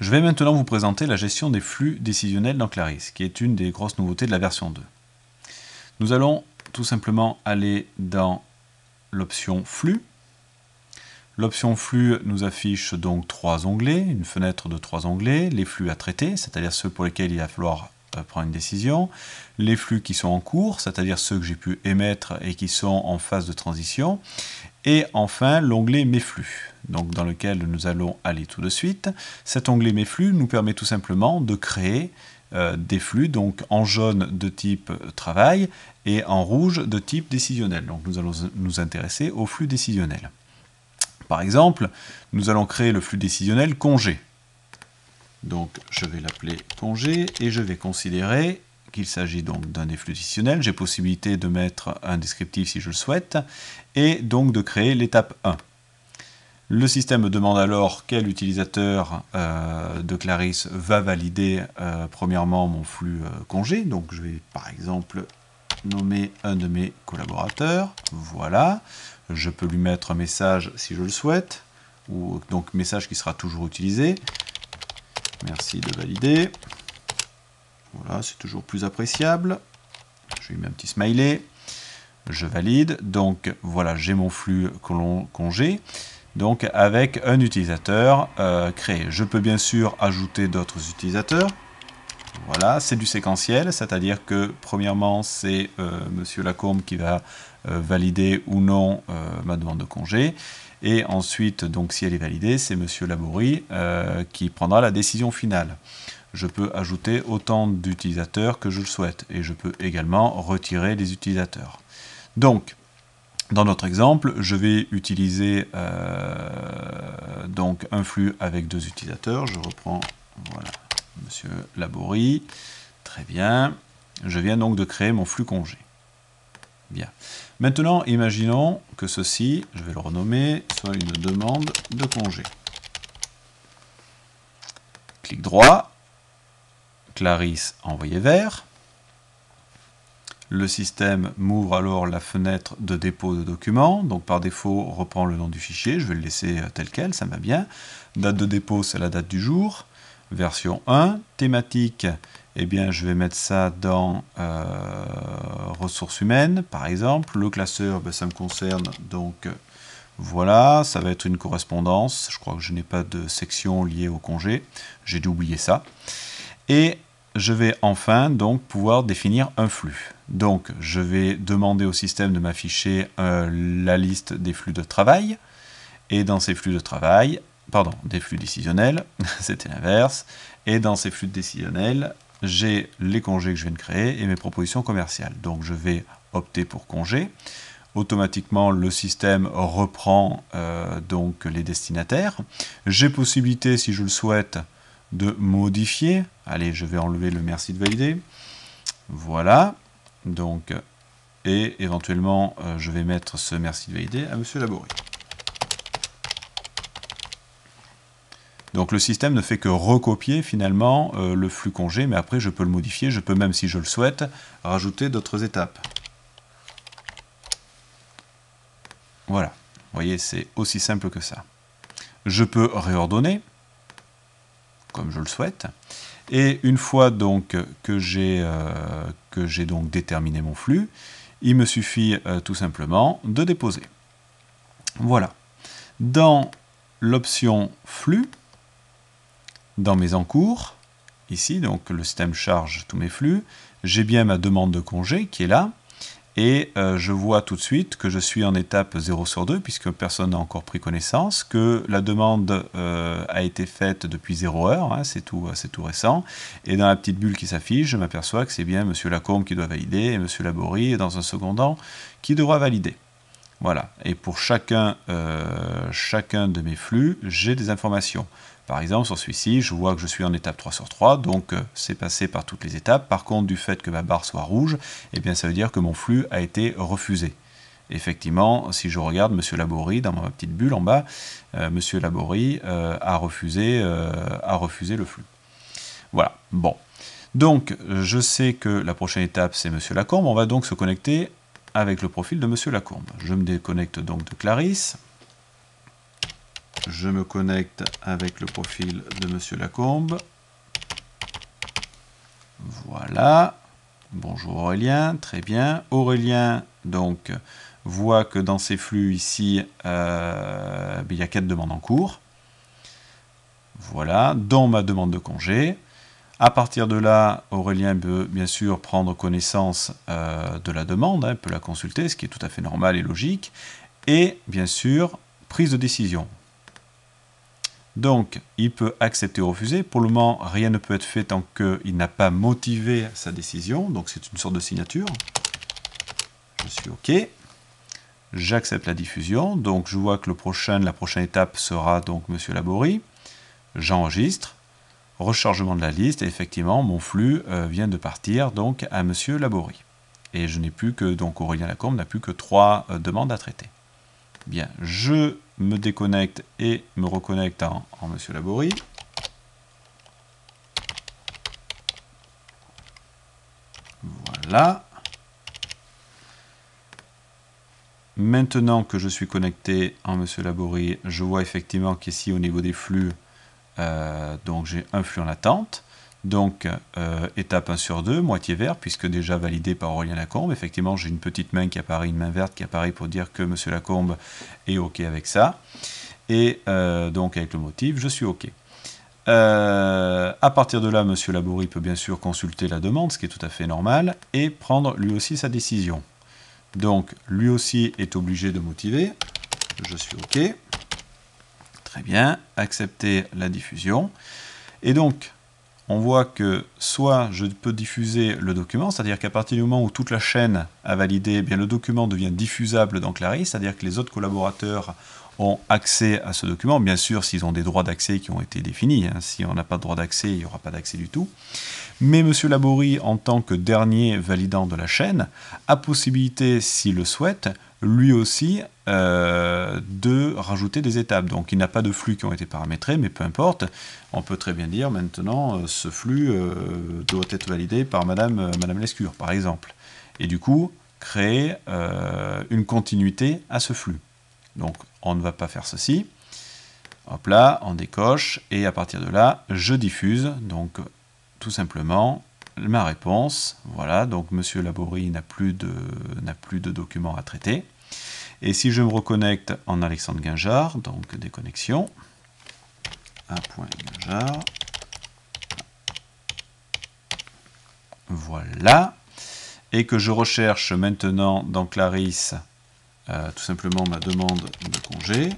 Je vais maintenant vous présenter la gestion des flux décisionnels dans Clarisse, qui est une des grosses nouveautés de la version 2. Nous allons tout simplement aller dans l'option flux. L'option flux nous affiche donc 3 onglets, une fenêtre de 3 onglets, les flux à traiter, c'est-à-dire ceux pour lesquels il va falloir prendre une décision, les flux qui sont en cours, c'est-à-dire ceux que j'ai pu émettre et qui sont en phase de transition, et enfin l'onglet Mes flux, donc dans lequel nous allons aller tout de suite. Cet onglet Mes flux nous permet tout simplement de créer des flux, donc en jaune de type travail et en rouge de type décisionnel. Donc nous allons nous intéresser au flux décisionnel. Par exemple, nous allons créer le flux décisionnel congé. Donc je vais l'appeler congé et je vais considérer qu'il s'agit donc d'un des flux décisionnels. J'ai possibilité de mettre un descriptif si je le souhaite et donc de créer l'étape 1. Le système me demande alors quel utilisateur de Clarisse va valider premièrement mon flux congé. Donc je vais par exemple nommer un de mes collaborateurs. Voilà. Je peux lui mettre un message si je le souhaite, ou donc message qui sera toujours utilisé. Merci de valider. Voilà, c'est toujours plus appréciable. Je lui mets un petit smiley. Je valide. Donc voilà, j'ai mon flux congé. Donc avec un utilisateur créé. Je peux bien sûr ajouter d'autres utilisateurs. Voilà, c'est du séquentiel, c'est-à-dire que premièrement c'est Monsieur Lacombe qui va valider ou non ma demande de congé, et ensuite, donc si elle est validée, c'est Monsieur Laborie qui prendra la décision finale. Je peux ajouter autant d'utilisateurs que je le souhaite, et je peux également retirer les utilisateurs. Donc, dans notre exemple, je vais utiliser donc un flux avec 2 utilisateurs. Je reprends, voilà, Monsieur Laborie. Très bien. Je viens donc de créer mon flux congé. Bien. Maintenant, imaginons que ceci, je vais le renommer, soit une demande de congé. Clic droit. Clarisse envoyé vers. Le système m'ouvre alors la fenêtre de dépôt de documents. Donc par défaut, reprend le nom du fichier. Je vais le laisser tel quel, ça va bien. Date de dépôt, c'est la date du jour. Version 1. Thématique, eh bien, je vais mettre ça dans ressources humaines, par exemple. Le classeur, ben, ça me concerne, donc voilà, ça va être une correspondance. Je crois que je n'ai pas de section liée au congé. J'ai dû oublier ça. Et je vais enfin donc pouvoir définir un flux. Donc je vais demander au système de m'afficher la liste des flux de travail, et dans ces flux de travail, pardon, des flux décisionnels, c'était l'inverse, et dans ces flux décisionnels, j'ai les congés que je viens de créer et mes propositions commerciales. Donc je vais opter pour congé. Automatiquement, le système reprend donc les destinataires. J'ai possibilité, si je le souhaite, de modifier. Allez, je vais enlever le merci de valider. Voilà. Donc, et éventuellement, je vais mettre ce merci de valider à Monsieur Laborie. Donc le système ne fait que recopier finalement le flux congé, mais après je peux le modifier, je peux même, si je le souhaite, rajouter d'autres étapes. Voilà, vous voyez, c'est aussi simple que ça. Je peux réordonner, comme je le souhaite, et une fois donc que j'ai donc déterminé mon flux, il me suffit tout simplement de déposer. Voilà. Dans l'option flux, dans mes encours, ici, donc le système charge tous mes flux, j'ai bien ma demande de congé qui est là, et je vois tout de suite que je suis en étape 0 sur 2, puisque personne n'a encore pris connaissance, que la demande a été faite depuis 0 heure, hein, c'est tout récent, et dans la petite bulle qui s'affiche, je m'aperçois que c'est bien Monsieur Lacombe qui doit valider, et Monsieur Laborie, dans un second temps, qui devra valider. Voilà, et pour chacun de mes flux, j'ai des informations. Par exemple, sur celui-ci, je vois que je suis en étape 3 sur 3, donc c'est passé par toutes les étapes. Par contre, du fait que ma barre soit rouge, eh bien, ça veut dire que mon flux a été refusé. Effectivement, si je regarde Monsieur Laborie, dans ma petite bulle en bas, Monsieur Laborie a refusé le flux. Voilà, bon. Donc, je sais que la prochaine étape, c'est Monsieur Lacombe. On va donc se connecter avec le profil de Monsieur Lacombe. Je me déconnecte donc de Clarisse. je me connecte avec le profil de Monsieur Lacombe. Voilà. Bonjour Aurélien, très bien. Aurélien, donc, voit que dans ces flux ici, il y a 4 demandes en cours. Voilà, dont ma demande de congé. À partir de là, Aurélien peut bien sûr prendre connaissance de la demande, peut la consulter, ce qui est tout à fait normal et logique. Et bien sûr, prise de décision. Donc, il peut accepter ou refuser. Pour le moment, rien ne peut être fait tant qu'il n'a pas motivé sa décision. Donc, c'est une sorte de signature. Je suis OK. J'accepte la diffusion. Donc, je vois que la prochaine étape sera donc Monsieur Laborie. J'enregistre. Rechargement de la liste. Et effectivement, mon flux vient de partir donc à Monsieur Laborie. Et je n'ai plus que, donc Aurélien Lacombe n'a plus que 3 demandes à traiter. Bien, je me déconnecte et me reconnecte en Monsieur Laborie. Voilà. Maintenant que je suis connecté en Monsieur Laborie, je vois effectivement qu'ici au niveau des flux, donc j'ai un flux en attente. Donc, étape 1 sur 2, moitié vert, puisque déjà validé par Aurélien Lacombe. Effectivement, j'ai une petite main qui apparaît, une main verte qui apparaît pour dire que M. Lacombe est OK avec ça. Et donc, avec le motif, je suis OK. À partir de là, M. Laborie peut bien sûr consulter la demande, ce qui est tout à fait normal, et prendre lui aussi sa décision. Donc, lui aussi est obligé de motiver. Je suis OK. Très bien. Accepter la diffusion. Et donc, on voit que soit je peux diffuser le document, c'est-à-dire qu'à partir du moment où toute la chaîne a validé, eh bien le document devient diffusable dans Clarisse, c'est-à-dire que les autres collaborateurs ont accès à ce document, bien sûr s'ils ont des droits d'accès qui ont été définis, si on n'a pas de droit d'accès, il n'y aura pas d'accès du tout. Mais M. Laborie, en tant que dernier validant de la chaîne, a possibilité, s'il le souhaite, lui aussi de rajouter des étapes. Donc il n'a pas de flux qui ont été paramétrés, mais peu importe, on peut très bien dire maintenant ce flux doit être validé par Madame Lescure, par exemple. Et du coup, créer une continuité à ce flux. Donc on ne va pas faire ceci. Hop là, on décoche, et à partir de là, je diffuse, donc tout simplement ma réponse. Voilà, donc M. Laborie n'a plus de documents à traiter. Et si je me reconnecte en Alexandre Guinjard, donc déconnexion, A.Guinjard, voilà, et que je recherche maintenant dans Clarisse tout simplement ma demande de congé.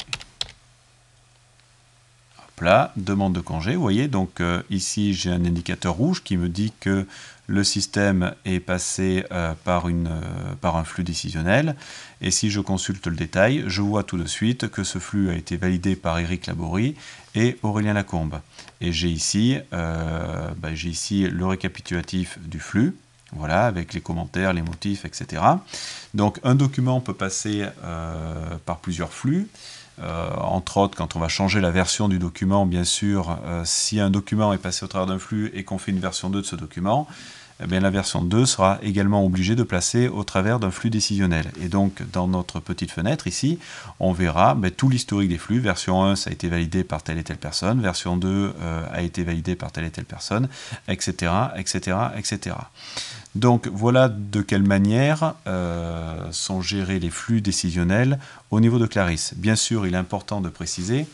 Hop là, demande de congé, vous voyez, donc ici j'ai un indicateur rouge qui me dit que le système est passé par un flux décisionnel, et si je consulte le détail, je vois tout de suite que ce flux a été validé par Éric Laborie et Aurélien Lacombe. Et j'ai ici le récapitulatif du flux, voilà, avec les commentaires, les motifs, etc. Donc un document peut passer par plusieurs flux. Entre autres, quand on va changer la version du document, bien sûr, si un document est passé au travers d'un flux et qu'on fait une version 2 de ce document, eh bien, la version 2 sera également obligée de placer au travers d'un flux décisionnel. Et donc, dans notre petite fenêtre ici, on verra tout l'historique des flux. Version 1, ça a été validé par telle et telle personne. Version 2 a été validée par telle et telle personne, etc., etc., etc. Donc, voilà de quelle manière sont gérés les flux décisionnels au niveau de Clarisse. Bien sûr, il est important de préciser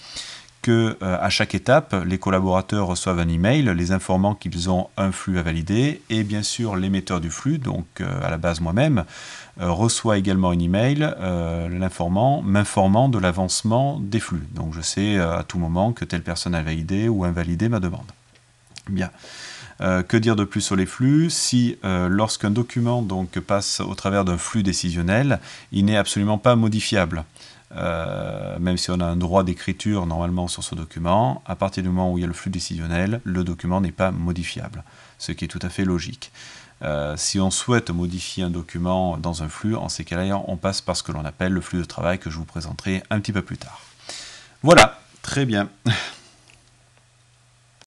que à chaque étape, les collaborateurs reçoivent un email les informant qu'ils ont un flux à valider, et bien sûr l'émetteur du flux, donc à la base moi-même, reçoit également un email m'informant de l'avancement des flux. Donc je sais à tout moment que telle personne a validé ou invalidé ma demande. Bien. Que dire de plus sur les flux? Si lorsqu'un document donc passe au travers d'un flux décisionnel, il n'est absolument pas modifiable. Même si on a un droit d'écriture normalement sur ce document, à partir du moment où il y a le flux décisionnel, le document n'est pas modifiable, ce qui est tout à fait logique. Si on souhaite modifier un document dans un flux, en ces cas-là, on passe par ce que l'on appelle le flux de travail que je vous présenterai un petit peu plus tard. Voilà, très bien.